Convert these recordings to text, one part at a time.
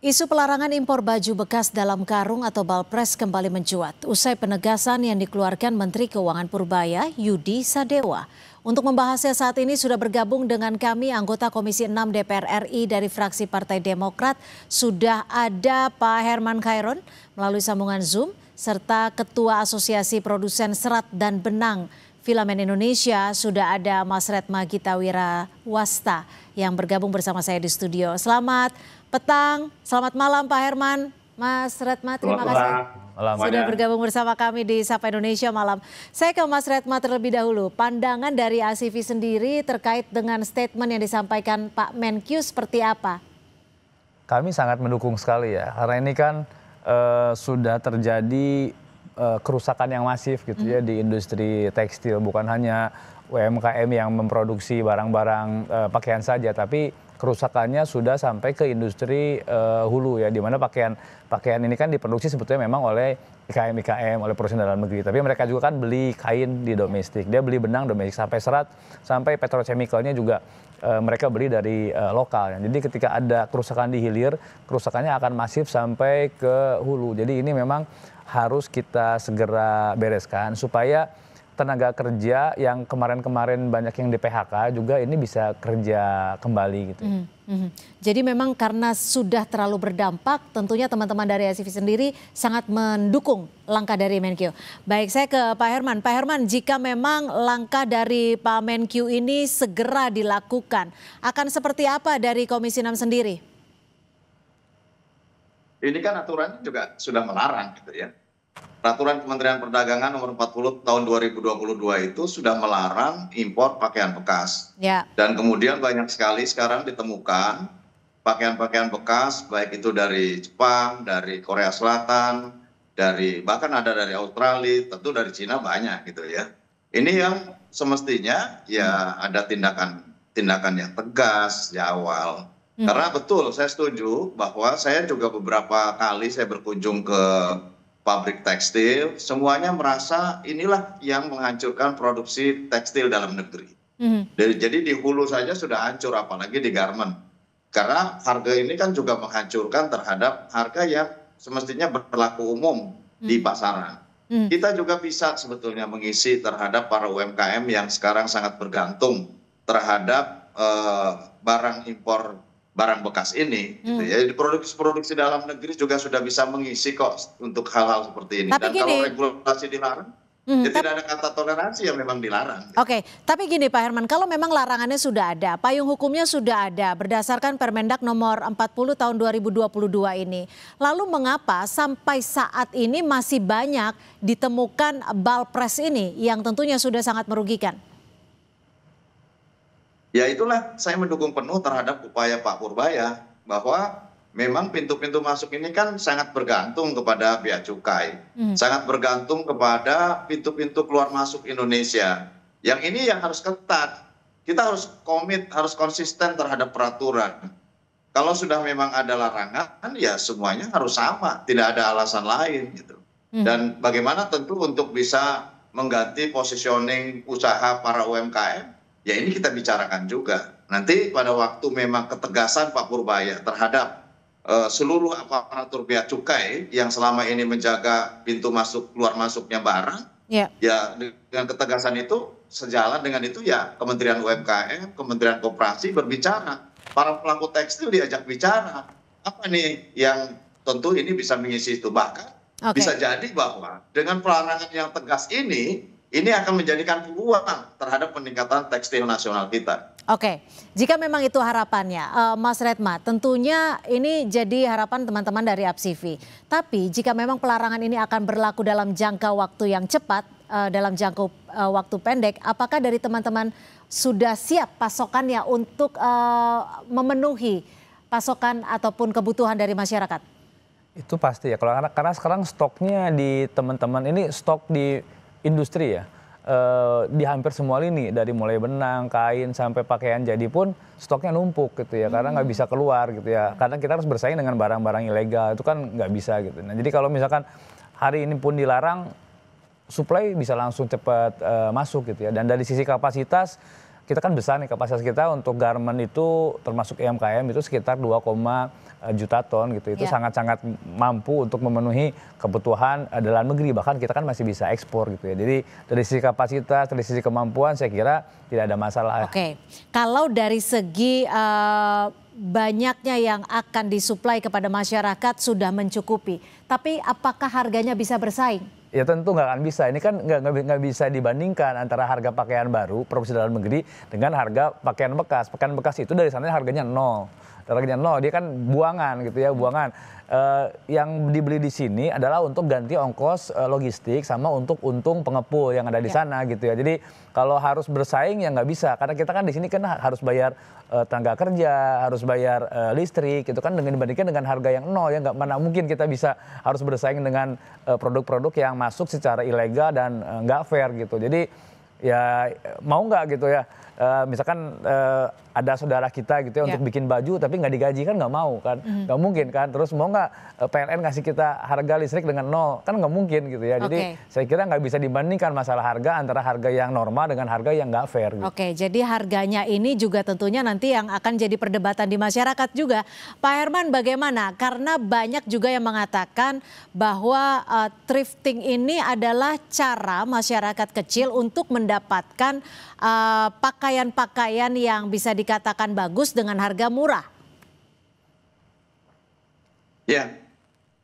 Isu pelarangan impor baju bekas dalam karung atau balpres kembali mencuat usai penegasan yang dikeluarkan Menteri Keuangan Purbaya Yudi Sadewa. Untuk membahasnya saat ini sudah bergabung dengan kami anggota Komisi 6 DPR RI dari fraksi Partai Demokrat. Sudah ada Pak Herman Khairon melalui sambungan Zoom serta Ketua Asosiasi Produsen Serat dan Benang Filamen Indonesia, sudah ada Mas Redma Gita Wirawasta yang bergabung bersama saya di studio. Selamat petang, selamat malam Pak Herman, Mas Redma, terima kasih sudah bergabung bersama kami di Sapa Indonesia malam. Saya ke Mas Redma terlebih dahulu, pandangan dari ASIVI sendiri terkait dengan statement yang disampaikan Pak Menkyu seperti apa? Kami sangat mendukung sekali ya, karena ini kan sudah terjadi kerusakan yang masif gitu ya di industri tekstil, bukan hanya UMKM yang memproduksi barang-barang pakaian saja, tapi kerusakannya sudah sampai ke industri hulu ya, di mana pakaian ini kan diproduksi sebetulnya memang oleh IKM, oleh perusahaan dalam negeri, tapi mereka juga kan beli kain di domestik, dia beli benang domestik, sampai serat, sampai petrochemicalnya juga mereka beli dari lokal. Jadi ketika ada kerusakan di hilir, kerusakannya akan masif sampai ke hulu. Jadi ini memang harus kita segera bereskan supaya tenaga kerja yang kemarin-kemarin banyak yang di PHK juga ini bisa kerja kembali gitu. Jadi memang karena sudah terlalu berdampak, tentunya teman-teman dari ASIVI sendiri sangat mendukung langkah dari Menkyu. Baik, saya ke Pak Herman. Pak Herman, jika memang langkah dari Pak Menkyu ini segera dilakukan, akan seperti apa dari Komisi 6 sendiri? Ini kan aturan juga sudah melarang gitu ya. Peraturan Kementerian Perdagangan nomor 40 tahun 2022 itu sudah melarang impor pakaian bekas. Ya. Dan kemudian banyak sekali sekarang ditemukan pakaian-pakaian bekas, baik itu dari Jepang, dari Korea Selatan, bahkan ada dari Australia, tentu dari Cina banyak gitu ya. Ini yang semestinya ya ada tindakan yang tegas di awal. Karena betul saya setuju bahwa saya juga beberapa kali saya berkunjung ke pabrik tekstil, semuanya merasa inilah yang menghancurkan produksi tekstil dalam negeri. Jadi di hulu saja sudah hancur, apalagi di garment. Karena harga ini kan juga menghancurkan terhadap harga yang semestinya berlaku umum di pasaran. Kita juga bisa sebetulnya mengisi terhadap para UMKM yang sekarang sangat bergantung terhadap barang impor barang bekas ini, gitu ya. Di produksi dalam negeri juga sudah bisa mengisi kok untuk hal-hal seperti ini. Tapi dan gini, kalau regulasi dilarang, ya tidak ada kata toleransi yang memang dilarang. Oke, tapi gini Pak Herman, kalau memang larangannya sudah ada, payung hukumnya sudah ada berdasarkan Permendak nomor 40 tahun 2022 ini. Lalu mengapa sampai saat ini masih banyak ditemukan balpres ini yang tentunya sudah sangat merugikan? Ya itulah saya mendukung penuh terhadap upaya Pak Purbaya bahwa memang pintu-pintu masuk ini kan sangat bergantung kepada bea cukai, sangat bergantung kepada pintu-pintu keluar masuk Indonesia. Yang ini yang harus ketat, kita harus komit, harus konsisten terhadap peraturan. Kalau sudah memang ada larangan, ya semuanya harus sama, tidak ada alasan lain gitu. Dan bagaimana tentu untuk bisa mengganti positioning usaha para UMKM, ya ini kita bicarakan juga. Nanti pada waktu memang ketegasan Pak Purbaya terhadap seluruh aparatur bea cukai yang selama ini menjaga pintu masuk keluar masuknya barang, ya dengan ketegasan itu sejalan dengan itu ya Kementerian UMKM, Kementerian Koperasi berbicara, para pelaku tekstil diajak bicara. Apa nih yang tentu ini bisa mengisi itu, bahkan bisa jadi bahwa dengan pelarangan yang tegas ini akan menjadikan peluang terhadap peningkatan tekstil nasional kita. Oke, jika memang itu harapannya, Mas Redma, tentunya ini jadi harapan teman-teman dari ASIVI. Tapi jika memang pelarangan ini akan berlaku dalam jangka waktu yang cepat, dalam jangka waktu pendek, apakah dari teman-teman sudah siap pasokannya untuk memenuhi pasokan ataupun kebutuhan dari masyarakat? Itu pasti ya, karena sekarang stoknya di teman-teman ini stok di industri ya, di hampir semua lini, dari mulai benang, kain, sampai pakaian jadi pun stoknya numpuk gitu ya, karena nggak bisa keluar gitu ya. Kadang kita harus bersaing dengan barang-barang ilegal, itu kan nggak bisa gitu. Nah jadi kalau misalkan hari ini pun dilarang, supply bisa langsung cepat masuk gitu ya. Dan dari sisi kapasitas, kita kan besar nih kapasitas kita untuk garment itu termasuk UMKM itu sekitar 2, juta ton gitu. Itu sangat-sangat mampu untuk memenuhi kebutuhan dalam negeri, bahkan kita kan masih bisa ekspor gitu ya. Jadi dari sisi kapasitas, dari sisi kemampuan saya kira tidak ada masalah. Oke, kalau dari segi banyaknya yang akan disuplai kepada masyarakat sudah mencukupi, tapi apakah harganya bisa bersaing? Ya tentu nggak akan bisa. Ini kan nggak bisa dibandingkan antara harga pakaian baru produksi dalam negeri dengan harga pakaian bekas. Pakaian bekas itu dari sana harganya nol. Harganya nol, dia kan buangan gitu ya, buangan. Yang dibeli di sini adalah untuk ganti ongkos logistik sama untuk untung pengepul yang ada di sana gitu ya. Jadi kalau harus bersaing ya nggak bisa, karena kita kan di sini kan harus bayar tenaga kerja, harus bayar listrik gitu kan, dengan dibandingkan dengan harga yang nol ya, nggak mana mungkin kita bisa harus bersaing dengan produk-produk yang masuk secara ilegal dan nggak fair gitu. Jadi ya mau nggak gitu ya, misalkan ada saudara kita gitu ya untuk bikin baju tapi nggak digaji, kan nggak mau kan, nggak mungkin kan. Terus mau nggak PLN ngasih kita harga listrik dengan nol, kan nggak mungkin gitu ya. Jadi saya kira nggak bisa dibandingkan masalah harga antara harga yang normal dengan harga yang nggak fair gitu. Oke, jadi harganya ini juga tentunya nanti yang akan jadi perdebatan di masyarakat juga. Pak Herman bagaimana? Karena banyak juga yang mengatakan bahwa thrifting ini adalah cara masyarakat kecil untuk mendapatkan pakaian-pakaian yang bisa dikatakan bagus dengan harga murah. Ya,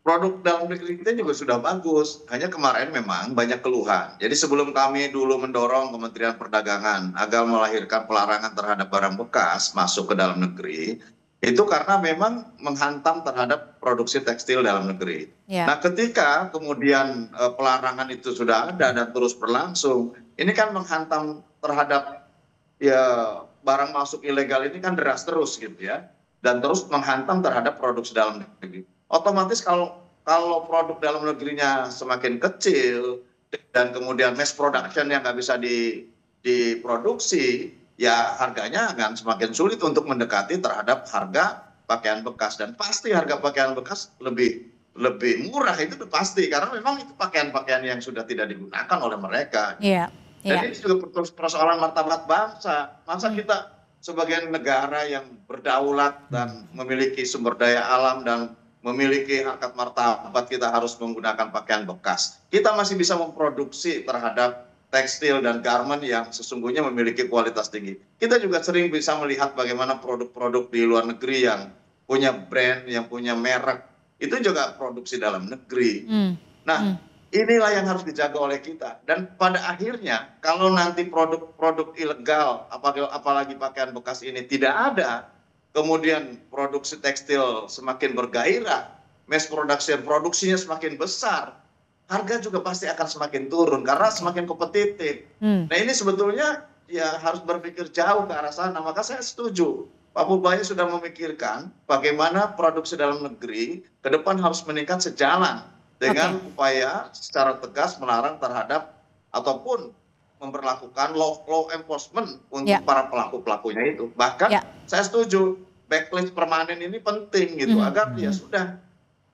produk dalam negeri kita juga sudah bagus. Hanya kemarin memang banyak keluhan. Jadi sebelum kami dulu mendorong Kementerian Perdagangan agar melahirkan pelarangan terhadap barang bekas masuk ke dalam negeri, itu karena memang menghantam terhadap produksi tekstil dalam negeri. Nah, ketika kemudian pelarangan itu sudah ada dan terus berlangsung, ini kan menghantam terhadap ya barang masuk ilegal ini kan deras terus gitu ya, dan terus menghantam terhadap produksi dalam negeri. Otomatis kalau produk dalam negerinya semakin kecil dan kemudian mass production yang nggak bisa diproduksi, ya harganya akan semakin sulit untuk mendekati terhadap harga pakaian bekas, dan pasti harga pakaian bekas lebih murah, itu pasti, karena memang itu pakaian-pakaian yang sudah tidak digunakan oleh mereka. Dan ini juga persoalan martabat bangsa. Masa kita sebagai negara yang berdaulat dan memiliki sumber daya alam dan memiliki harkat martabat, kita harus menggunakan pakaian bekas. Kita masih bisa memproduksi terhadap tekstil dan garment yang sesungguhnya memiliki kualitas tinggi. Kita juga sering bisa melihat bagaimana produk-produk di luar negeri yang punya brand, yang punya merek, itu juga produksi dalam negeri. Nah, inilah yang harus dijaga oleh kita. Dan pada akhirnya kalau nanti produk-produk ilegal, apalagi pakaian bekas ini tidak ada, kemudian produksi tekstil semakin bergairah, mass production produksinya semakin besar, harga juga pasti akan semakin turun karena semakin kompetitif. Nah, ini sebetulnya ya harus berpikir jauh ke arah sana. Maka saya setuju, Pak Purbaya sudah memikirkan bagaimana produksi dalam negeri ke depan harus meningkat sejalan dengan upaya secara tegas melarang terhadap ataupun memperlakukan law enforcement untuk para pelaku-pelakunya itu. Bahkan saya setuju backlist permanen ini penting gitu, agar ya sudah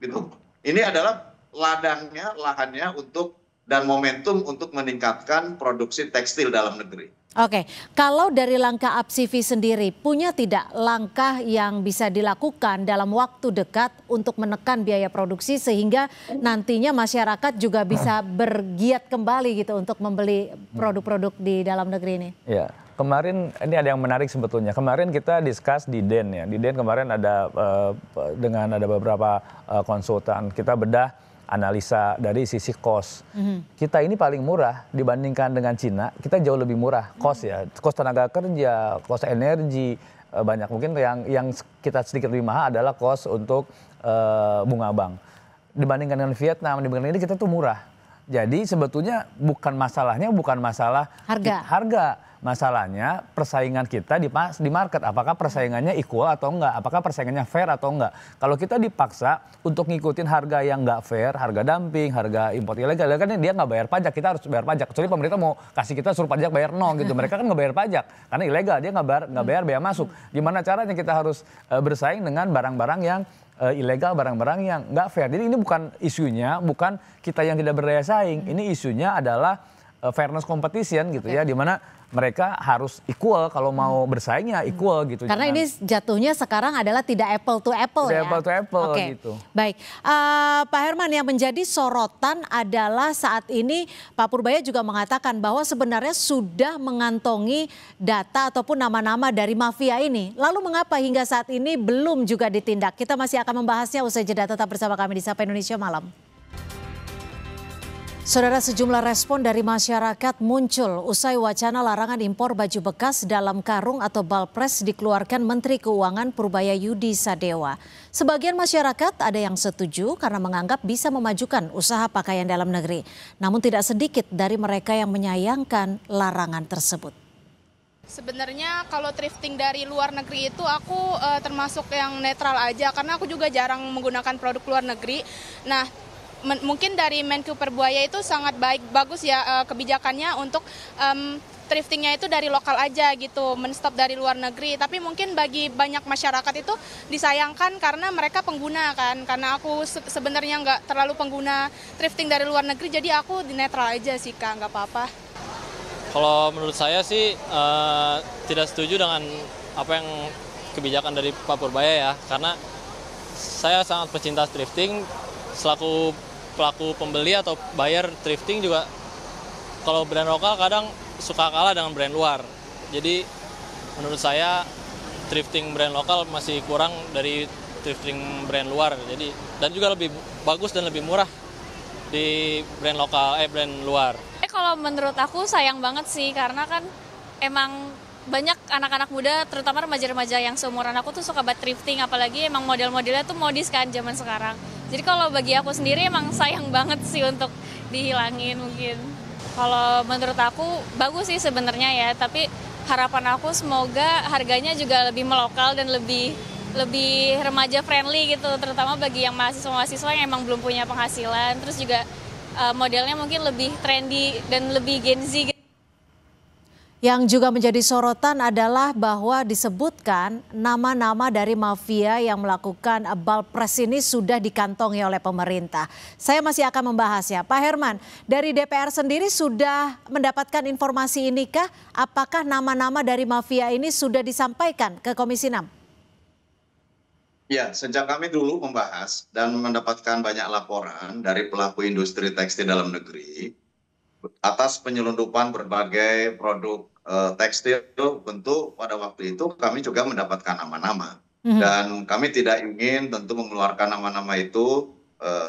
gitu. Ini adalah ladangnya, lahannya untuk dan momentum untuk meningkatkan produksi tekstil dalam negeri. Oke, kalau dari langkah APSIVI sendiri, punya tidak langkah yang bisa dilakukan dalam waktu dekat untuk menekan biaya produksi sehingga nantinya masyarakat juga bisa bergiat kembali gitu untuk membeli produk-produk di dalam negeri ini? Ya, kemarin ini ada yang menarik sebetulnya. Kemarin kita discuss di DEN ya. Di DEN kemarin ada dengan ada beberapa konsultan, kita bedah analisa dari sisi cost. Kita ini paling murah dibandingkan dengan Cina, kita jauh lebih murah cost ya. Cost tenaga kerja, cost energi, banyak. Mungkin yang kita sedikit lebih mahal adalah cost untuk bunga bank. Dibandingkan dengan Vietnam, dibandingkan ini kita tuh murah. Jadi sebetulnya bukan masalah harga. Masalahnya persaingan kita di market, apakah persaingannya equal atau enggak, apakah persaingannya fair atau enggak. Kalau kita dipaksa untuk ngikutin harga yang enggak fair, harga dumping, harga import ilegal, kan dia nggak bayar pajak, kita harus bayar pajak. Kecuali pemerintah mau kasih kita suruh pajak bayar nol gitu, mereka kan nggak bayar pajak karena ilegal, dia nggak bayar bea masuk. Gimana caranya kita harus bersaing dengan barang-barang yang ilegal, barang-barang yang nggak fair. Jadi ini bukan isunya, bukan kita yang tidak berdaya saing, ini isunya adalah fairness competition gitu ya, di mana mereka harus equal kalau mau bersaingnya equal gitu. Karena ini jatuhnya sekarang adalah tidak apple to apple tidak ya. apple to apple gitu. Baik, Pak Herman, yang menjadi sorotan adalah saat ini Pak Purbaya juga mengatakan bahwa sebenarnya sudah mengantongi data ataupun nama-nama dari mafia ini. Lalu mengapa hingga saat ini belum juga ditindak? Kita masih akan membahasnya usai jeda, tetap bersama kami di Sapa Indonesia Malam. Saudara, sejumlah respon dari masyarakat muncul usai wacana larangan impor baju bekas dalam karung atau balpres dikeluarkan Menteri Keuangan Purbaya Yudi Sadewa. Sebagian masyarakat ada yang setuju karena menganggap bisa memajukan usaha pakaian dalam negeri. Namun tidak sedikit dari mereka yang menyayangkan larangan tersebut. Sebenarnya kalau thrifting dari luar negeri itu aku termasuk yang netral aja karena aku juga jarang menggunakan produk luar negeri. Nah, mungkin dari Menku Perbuaya itu sangat bagus ya kebijakannya untuk thriftingnya itu dari lokal aja gitu, menstop dari luar negeri. Tapi mungkin bagi banyak masyarakat itu disayangkan karena mereka pengguna kan. Karena aku sebenarnya nggak terlalu pengguna thrifting dari luar negeri, jadi aku di netral aja sih Kak, nggak apa-apa. Kalau menurut saya sih tidak setuju dengan apa yang kebijakan dari Pak Purbaya ya, karena saya sangat pecinta thrifting. Selaku pelaku pembeli atau buyer thrifting juga, kalau brand lokal kadang suka kalah dengan brand luar. Jadi menurut saya thrifting brand lokal masih kurang dari thrifting brand luar. Jadi dan juga lebih bagus dan lebih murah di brand lokal brand luar. Kalau menurut aku sayang banget sih, karena kan emang banyak anak-anak muda, terutama remaja-remaja yang seumuran aku tuh suka banget thrifting, apalagi emang model-modelnya tuh modis kan zaman sekarang. Jadi kalau bagi aku sendiri emang sayang banget sih untuk dihilangin mungkin. Kalau menurut aku bagus sih sebenarnya ya, tapi harapan aku semoga harganya juga lebih melokal dan lebih remaja friendly gitu, terutama bagi yang mahasiswa-mahasiswa yang emang belum punya penghasilan, terus juga modelnya mungkin lebih trendy dan lebih Gen Z gitu. Yang juga menjadi sorotan adalah bahwa disebutkan nama-nama dari mafia yang melakukan balpres ini sudah dikantongi oleh pemerintah. Saya masih akan membahasnya. Pak Herman, dari DPR sendiri sudah mendapatkan informasi ini kah? Apakah nama-nama dari mafia ini sudah disampaikan ke Komisi 6? Ya, sejak kami dulu membahas dan mendapatkan banyak laporan dari pelaku industri tekstil dalam negeri atas penyelundupan berbagai produk tekstil, tentu pada waktu itu kami juga mendapatkan nama-nama. Dan kami tidak ingin tentu mengeluarkan nama-nama itu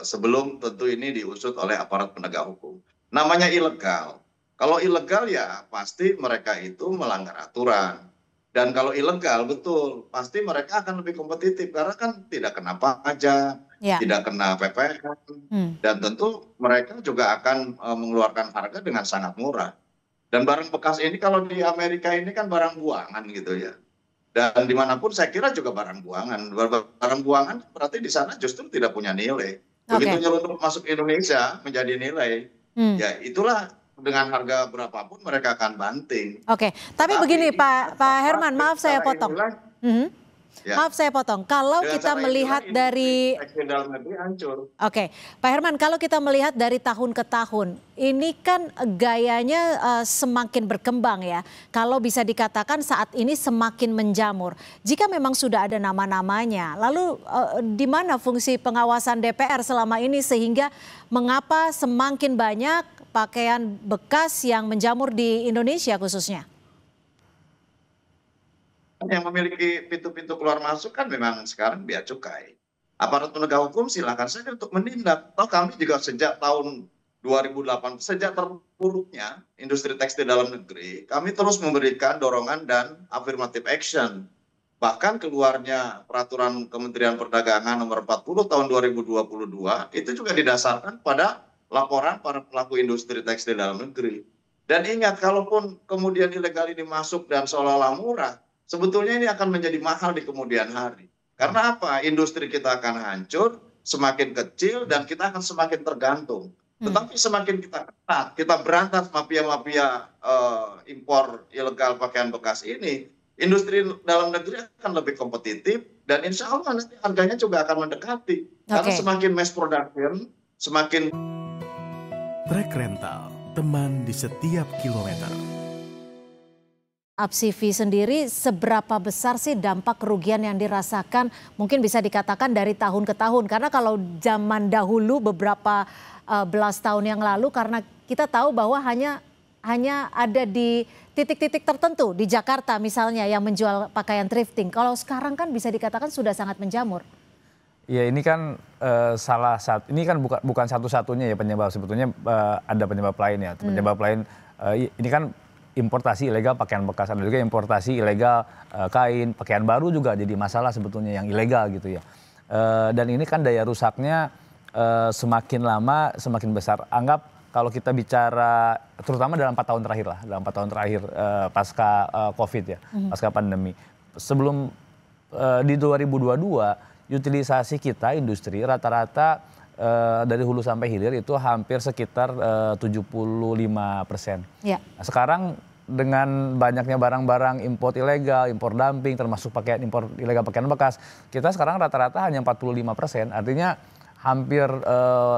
sebelum tentu ini diusut oleh aparat penegak hukum. Namanya ilegal. Kalau ilegal ya pasti mereka itu melanggar aturan. Dan kalau ilegal betul pasti mereka akan lebih kompetitif karena kan tidak kena pajak, tidak kena PPN, dan tentu mereka juga akan mengeluarkan harga dengan sangat murah. Dan barang bekas ini kalau di Amerika ini kan barang buangan gitu ya. Dan dimanapun saya kira juga barang buangan. Barang buangan berarti di sana justru tidak punya nilai. Begitu nyelundup masuk Indonesia menjadi nilai, ya itulah dengan harga berapapun mereka akan banting. Tapi begini Pak Herman, maaf saya potong. Maaf saya potong. Kalau kita melihat dari Pak Herman, kalau kita melihat dari tahun ke tahun, ini kan gayanya semakin berkembang ya. Kalau bisa dikatakan saat ini semakin menjamur. Jika memang sudah ada nama-namanya, lalu di mana fungsi pengawasan DPR selama ini sehingga mengapa semakin banyak pakaian bekas yang menjamur di Indonesia khususnya? Yang memiliki pintu-pintu keluar masuk kan memang sekarang bea cukai. Aparat penegak hukum silakan saja untuk menindak. Toh kami juga sejak tahun 2008, sejak terpuruknya industri tekstil dalam negeri, kami terus memberikan dorongan dan affirmative action. Bahkan keluarnya peraturan Kementerian Perdagangan nomor 40 tahun 2022 itu juga didasarkan pada laporan para pelaku industri tekstil dalam negeri. Dan ingat, kalaupun kemudian ilegal ini masuk dan seolah-olah murah, sebetulnya ini akan menjadi mahal di kemudian hari. Karena apa? Industri kita akan hancur, semakin kecil, dan kita akan semakin tergantung. Tetapi semakin kita ketat, kita berantas mafia-mafia impor ilegal pakaian bekas ini, industri dalam negeri akan lebih kompetitif, dan insya Allah nanti harganya juga akan mendekati. Karena semakin mass production, semakin... Trek Rental, teman di setiap kilometer. Apsivi sendiri seberapa besar sih dampak kerugian yang dirasakan, mungkin bisa dikatakan dari tahun ke tahun, karena kalau zaman dahulu beberapa belas tahun yang lalu, karena kita tahu bahwa hanya ada di titik-titik tertentu di Jakarta misalnya yang menjual pakaian thrifting. Kalau sekarang kan bisa dikatakan sudah sangat menjamur. Ya ini kan salah satu, ini kan bukan satu-satunya ya penyebab, sebetulnya ada penyebab lain ya. Penyebab lain ini kan importasi ilegal pakaian bekas, ada juga importasi ilegal kain, pakaian baru juga jadi masalah sebetulnya yang ilegal gitu ya. Dan ini kan daya rusaknya semakin lama semakin besar. Anggap kalau kita bicara terutama dalam 4 tahun terakhir lah, dalam 4 tahun terakhir pasca COVID ya, pasca pandemi. Sebelum di 2022 utilisasi kita industri rata-rata dari hulu sampai hilir itu hampir sekitar 75%. Ya. Nah, sekarang dengan banyaknya barang-barang impor ilegal, impor dumping, termasuk impor ilegal pakaian bekas, kita sekarang rata-rata hanya 45%. Artinya hampir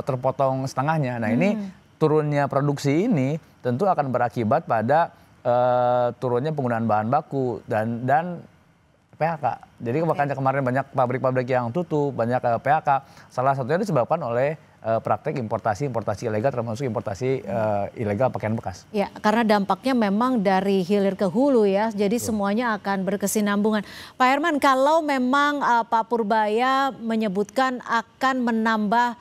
terpotong setengahnya. Nah ini turunnya produksi ini tentu akan berakibat pada turunnya penggunaan bahan baku dan PHK. Jadi makanya kemarin banyak pabrik-pabrik yang tutup, banyak PHK. Salah satunya disebabkan oleh praktek importasi ilegal, termasuk importasi ilegal pakaian bekas. Ya, karena dampaknya memang dari hilir ke hulu ya, jadi semuanya akan berkesinambungan. Pak Herman, kalau memang Pak Purbaya menyebutkan akan menambah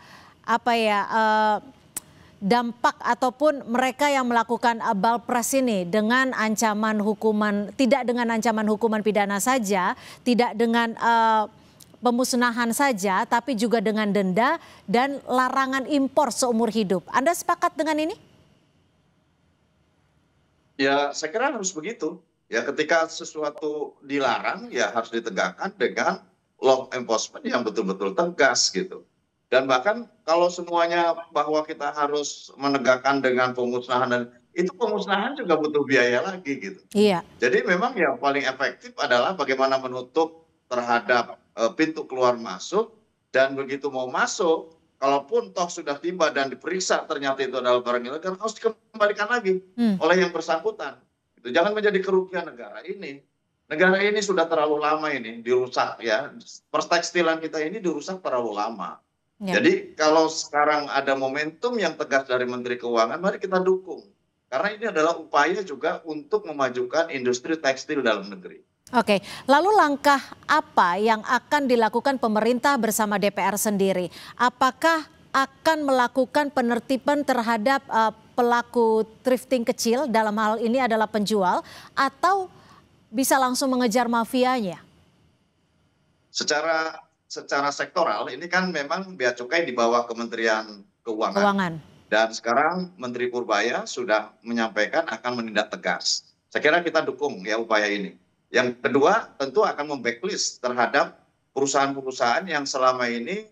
dampak ataupun mereka yang melakukan balpres ini dengan ancaman hukuman, tidak dengan ancaman hukuman pidana saja, tidak dengan pemusnahan saja, tapi juga dengan denda dan larangan impor seumur hidup. Anda sepakat dengan ini? Ya, saya kira harus begitu. Ya, ketika sesuatu dilarang, ya harus ditegakkan dengan law enforcement yang betul-betul tegas gitu. Dan bahkan kalau semuanya bahwa kita harus menegakkan dengan pemusnahan, dan itu pemusnahan juga butuh biaya lagi gitu. Iya. Jadi memang yang paling efektif adalah bagaimana menutup terhadap pintu keluar masuk, dan begitu mau masuk, kalaupun toh sudah tiba dan diperiksa ternyata itu adalah barang ilegal, harus dikembalikan lagi oleh yang bersangkutan. Itu jangan menjadi kerugian negara ini. Negara ini sudah terlalu lama ini dirusak ya. Perstekstilan kita ini dirusak terlalu lama. Ya. Jadi kalau sekarang ada momentum yang tegas dari Menteri Keuangan, mari kita dukung. Karena ini adalah upaya juga untuk memajukan industri tekstil dalam negeri. Oke, lalu langkah apa yang akan dilakukan pemerintah bersama DPR sendiri? Apakah akan melakukan penertiban terhadap pelaku thrifting kecil, dalam hal ini adalah penjual, atau bisa langsung mengejar mafianya? Secara sektoral ini kan memang bea cukai di bawah Kementerian Keuangan. Dan sekarang Menteri Purbaya sudah menyampaikan akan menindak tegas. Saya kira kita dukung ya upaya ini. Yang kedua tentu akan memblacklist terhadap perusahaan-perusahaan yang selama ini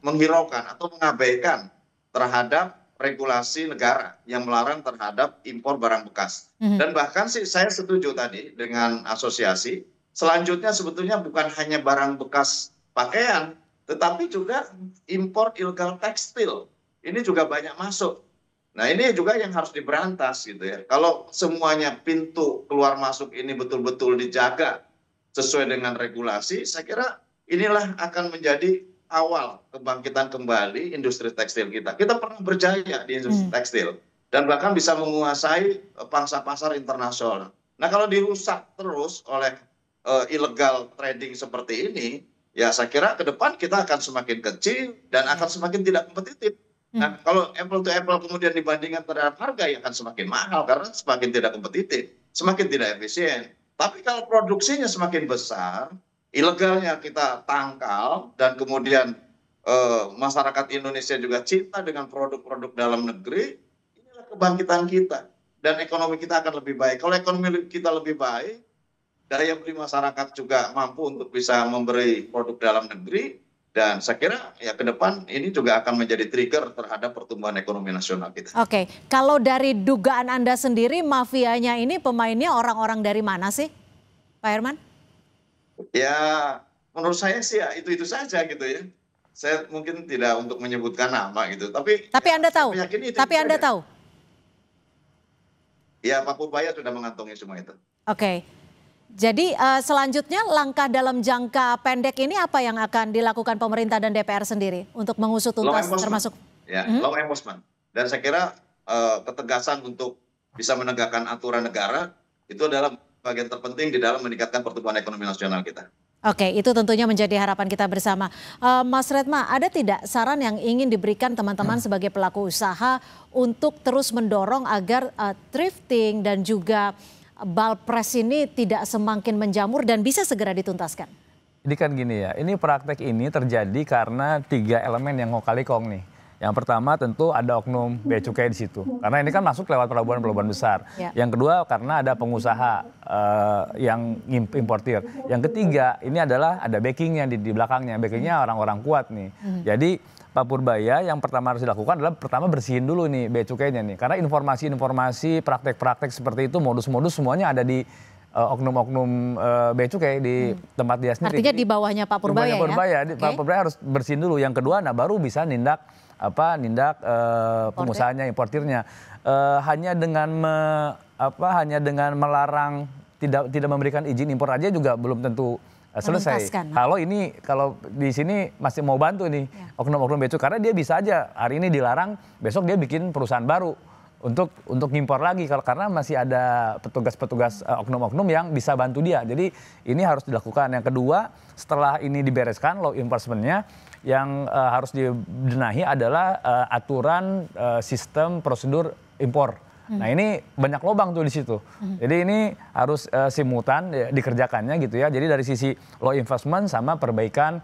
menghiraukan atau mengabaikan terhadap regulasi negara yang melarang terhadap impor barang bekas. Dan bahkan sih saya setuju tadi dengan asosiasi, selanjutnya sebetulnya bukan hanya barang bekas pakaian, tetapi juga impor ilegal tekstil. Ini juga banyak masuk. Nah ini juga yang harus diberantas gitu ya. Kalau semuanya pintu keluar masuk ini betul-betul dijaga sesuai dengan regulasi, saya kira inilah akan menjadi awal kebangkitan kembali industri tekstil kita. Kita pernah berjaya di industri tekstil dan bahkan bisa menguasai pangsa pasar internasional. Nah kalau dirusak terus oleh illegal trading seperti ini, ya saya kira ke depan kita akan semakin kecil dan akan semakin tidak kompetitif. Nah kalau apple to apple kemudian dibandingkan terhadap harga, ya akan semakin mahal karena semakin tidak kompetitif, semakin tidak efisien. Tapi kalau produksinya semakin besar, ilegalnya kita tangkal, dan kemudian masyarakat Indonesia juga cinta dengan produk-produk dalam negeri, inilah kebangkitan kita. Dan ekonomi kita akan lebih baik. Kalau ekonomi kita lebih baik, daya beli masyarakat juga mampu untuk bisa memberi produk dalam negeri. Dan saya kira ya ke depan ini juga akan menjadi trigger terhadap pertumbuhan ekonomi nasional kita. Oke, kalau dari dugaan Anda sendiri, mafianya ini pemainnya orang-orang dari mana sih, Pak Herman? Ya, menurut saya sih ya itu saja gitu ya. Saya mungkin tidak untuk menyebutkan nama gitu, tapi Anda tahu. Tapi Anda tahu. Ya, Pak Purbaya sudah mengantongi semua itu. Oke. Jadi selanjutnya langkah dalam jangka pendek ini apa yang akan dilakukan pemerintah dan DPR sendiri untuk mengusut tuntas termasuk law enforcement. Dan saya kira ketegasan untuk bisa menegakkan aturan negara itu adalah bagian terpenting di dalam meningkatkan pertumbuhan ekonomi nasional kita. Oke, itu tentunya menjadi harapan kita bersama. Mas Redma, ada tidak saran yang ingin diberikan teman-teman sebagai pelaku usaha untuk terus mendorong agar thrifting dan juga balpres ini tidak semakin menjamur dan bisa segera dituntaskan? Ini kan gini ya, ini praktek ini terjadi karena 3 elemen yang ngokali-kong nih. Yang pertama tentu ada oknum bea cukai di situ, karena ini kan masuk lewat pelabuhan-pelabuhan besar. Ya. Yang kedua karena ada pengusaha yang importir. Yang ketiga ini adalah ada backingnya di belakangnya, backingnya orang-orang kuat nih. Jadi Pak Purbaya yang pertama harus dilakukan adalah pertama bersihin dulu nih bea cukainya nih, karena informasi-informasi praktek-praktek seperti itu, modus-modus semuanya ada di oknum-oknum bea cukai di tempat dia sendiri. Artinya di bawahnya Pak Purbaya ya? Pak Purbaya harus bersihin dulu. Yang kedua, nah baru bisa nindak pengusahanya, importirnya. Hanya dengan melarang tidak memberikan izin impor aja juga belum tentu selesai. Kalau di sini masih mau bantu nih oknum-oknum bea cukai, karena dia bisa aja hari ini dilarang, besok dia bikin perusahaan baru untuk ngimpor lagi, karena masih ada petugas-petugas oknum-oknum yang bisa bantu dia. Jadi ini harus dilakukan. Yang kedua, setelah ini dibereskan law enforcement-nya, yang harus dibenahi adalah aturan sistem prosedur impor. Nah ini banyak lubang tuh di situ. Jadi ini harus simultan dikerjakannya gitu ya. Jadi dari sisi law enforcement sama perbaikan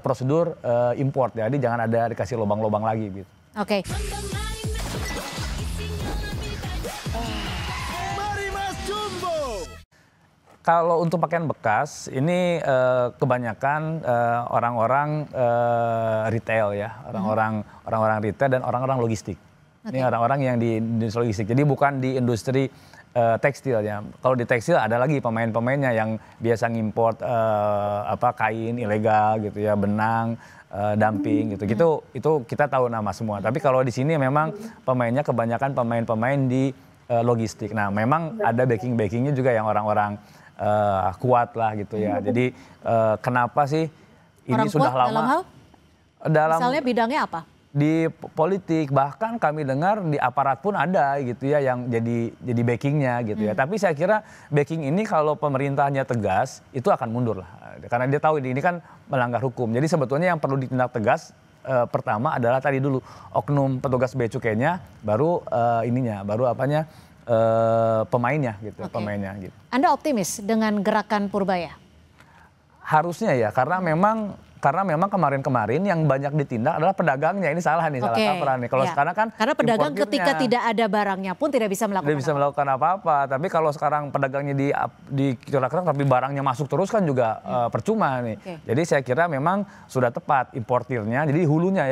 prosedur import. Jadi jangan ada dikasih lubang-lubang lagi gitu. Oke. Kalau untuk pakaian bekas ini kebanyakan orang-orang retail ya, orang-orang retail dan orang-orang logistik. Ini orang-orang yang di industri logistik. Jadi bukan di industri tekstil ya. Kalau di tekstil ada lagi pemain-pemainnya yang biasa ngimport kain ilegal gitu ya, benang, dumping gitu. Itu kita tahu nama semua. Tapi kalau di sini memang pemainnya kebanyakan pemain-pemain di logistik. Nah, memang ada backing-backingnya juga yang orang-orang kuat lah gitu ya. Jadi kenapa sih ini orang sudah kuat lama? Misalnya bidangnya apa? Di politik, bahkan kami dengar di aparat pun ada gitu ya yang jadi backingnya gitu ya. Tapi saya kira backing ini kalau pemerintahnya tegas itu akan mundur lah. Karena dia tahu ini kan melanggar hukum. Jadi sebetulnya yang perlu ditindak tegas pertama adalah tadi dulu oknum petugas bea cukainya, baru pemainnya gitu, pemainnya gitu. Anda optimis dengan gerakan Purbaya? Harusnya ya, karena memang kemarin-kemarin yang banyak ditindak adalah pedagangnya. Ini salah nih, salah kaprah nih. Kalau sekarang kan karena pedagang ketika tidak ada barangnya pun tidak bisa melakukan apa-apa. Tapi kalau sekarang pedagangnya dikerak-kerak tapi barangnya masuk terus kan juga percuma nih. Jadi saya kira memang sudah tepat importirnya. Jadi hulunya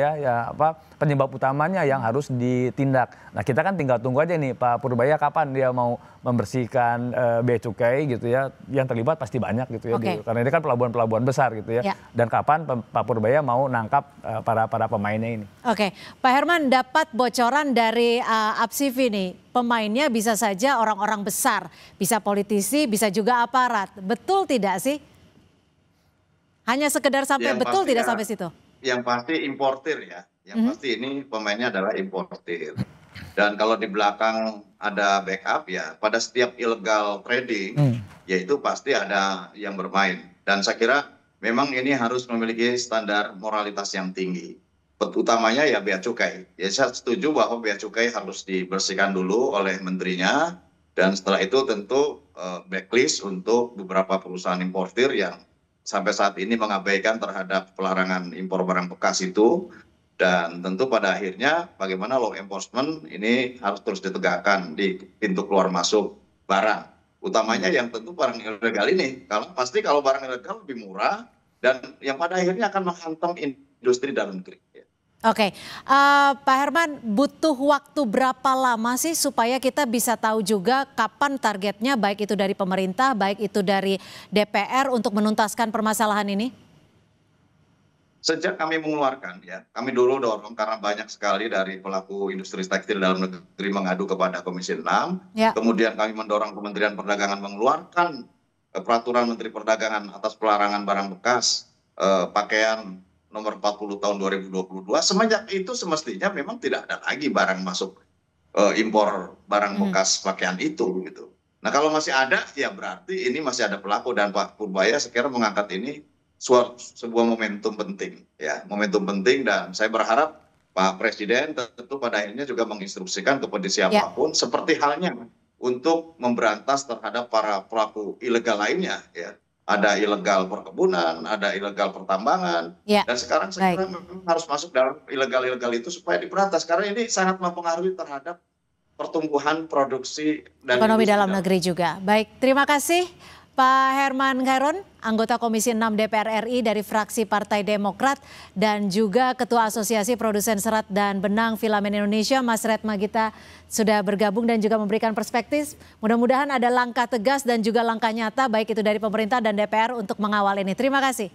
penyebab utamanya yang harus ditindak. Nah, kita kan tinggal tunggu aja nih Pak Purbaya kapan dia mau membersihkan bea cukai gitu ya. Yang terlibat pasti banyak gitu ya. Karena ini kan pelabuhan-pelabuhan besar gitu ya. Dan kapan Pak Purbaya mau nangkap para pemainnya ini. Oke, Pak Herman, dapat bocoran dari Apsivi nih, pemainnya bisa saja orang-orang besar, bisa politisi, bisa juga aparat. Betul tidak sih? Hanya sekedar sampai betul tidak sampai situ? Yang pasti importir ya, yang pasti ini pemainnya adalah importir. Dan kalau di belakang ada backup ya, pada setiap illegal trading, yaitu pasti ada yang bermain. Dan saya kira memang ini harus memiliki standar moralitas yang tinggi. Utamanya ya bea cukai. Ya saya setuju bahwa bea cukai harus dibersihkan dulu oleh menterinya. Dan setelah itu tentu blacklist untuk beberapa perusahaan importir yang sampai saat ini mengabaikan terhadap pelarangan impor barang bekas itu. Dan tentu pada akhirnya bagaimana law enforcement ini harus terus ditegakkan di pintu keluar masuk barang. Utamanya yang tentu barang ilegal ini. Kalau barang ilegal lebih murah dan yang pada akhirnya akan menghantam industri dalam negeri. Oke, Pak Herman, butuh waktu berapa lama sih supaya kita bisa tahu juga kapan targetnya, baik itu dari pemerintah, baik itu dari DPR untuk menuntaskan permasalahan ini? sejak kami mengeluarkan ya, kami dulu dorong karena banyak sekali dari pelaku industri tekstil dalam negeri mengadu kepada Komisi 6. Ya. Kemudian kami mendorong Kementerian Perdagangan mengeluarkan peraturan Menteri Perdagangan atas pelarangan barang bekas pakaian nomor 40 tahun 2022. Semenjak itu semestinya memang tidak ada lagi barang masuk impor barang bekas pakaian itu gitu. Nah kalau masih ada ya berarti ini masih ada pelaku, dan Pak Purbaya sekiranya mengangkat ini sebuah momentum penting ya, momentum penting, dan saya berharap Pak Presiden tentu pada akhirnya juga menginstruksikan kepada siapapun seperti halnya untuk memberantas terhadap para pelaku ilegal lainnya ya. Ada ilegal perkebunan, ada ilegal pertambangan, dan sekarang saya kira harus masuk dalam ilegal-ilegal itu supaya diberantas karena ini sangat mempengaruhi terhadap pertumbuhan produksi dan ekonomi dalam negeri juga. Baik, terima kasih Pak Herman Khairon, anggota Komisi 6 DPR RI dari fraksi Partai Demokrat, dan juga Ketua Asosiasi Produsen Serat dan Benang Filamen Indonesia, Mas Retma Gita, sudah bergabung dan juga memberikan perspektif. Mudah-mudahan ada langkah tegas dan juga langkah nyata baik itu dari pemerintah dan DPR untuk mengawal ini. Terima kasih.